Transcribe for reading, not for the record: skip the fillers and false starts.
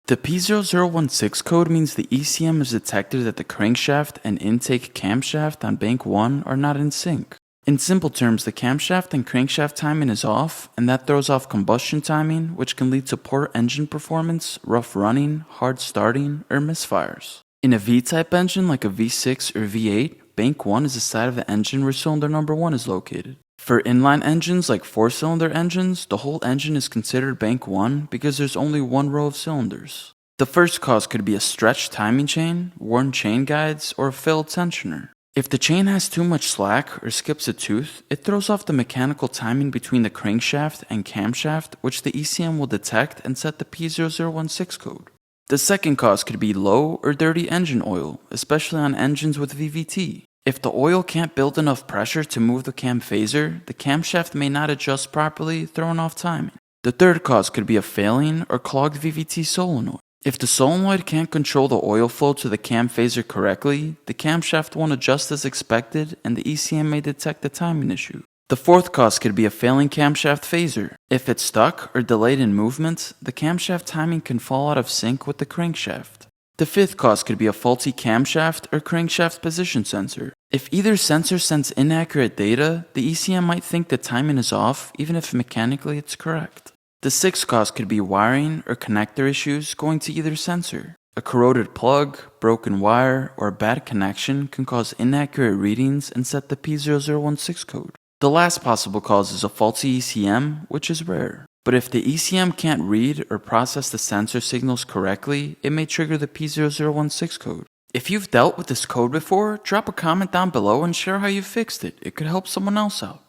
The P0016 code means the ECM has detected that the crankshaft and intake camshaft on bank 1 are not in sync. In simple terms, the camshaft and crankshaft timing is off, and that throws off combustion timing, which can lead to poor engine performance, rough running, hard starting, or misfires. In a V-type engine like a V6 or V8, bank 1 is the side of the engine where cylinder number 1 is located. For inline engines like 4-cylinder engines, the whole engine is considered bank 1 because there's only one row of cylinders. The first cause could be a stretched timing chain, worn chain guides, or a failed tensioner. If the chain has too much slack or skips a tooth, it throws off the mechanical timing between the crankshaft and camshaft, which the ECM will detect and set the P0016 code. The second cause could be low or dirty engine oil, especially on engines with VVT. If the oil can't build enough pressure to move the cam phaser, the camshaft may not adjust properly, throwing off timing. The third cause could be a failing or clogged VVT solenoid. If the solenoid can't control the oil flow to the cam phaser correctly, the camshaft won't adjust as expected and the ECM may detect a timing issue. The fourth cause could be a failing camshaft phaser. If it's stuck or delayed in movement, the camshaft timing can fall out of sync with the crankshaft. The fifth cause could be a faulty camshaft or crankshaft position sensor. If either sensor sends inaccurate data, the ECM might think the timing is off even if mechanically it's correct. The sixth cause could be wiring or connector issues going to either sensor. A corroded plug, broken wire, or a bad connection can cause inaccurate readings and set the P0016 code. The last possible cause is a faulty ECM, which is rare. But if the ECM can't read or process the sensor signals correctly, it may trigger the P0016 code. If you've dealt with this code before, drop a comment down below and share how you fixed it. It could help someone else out.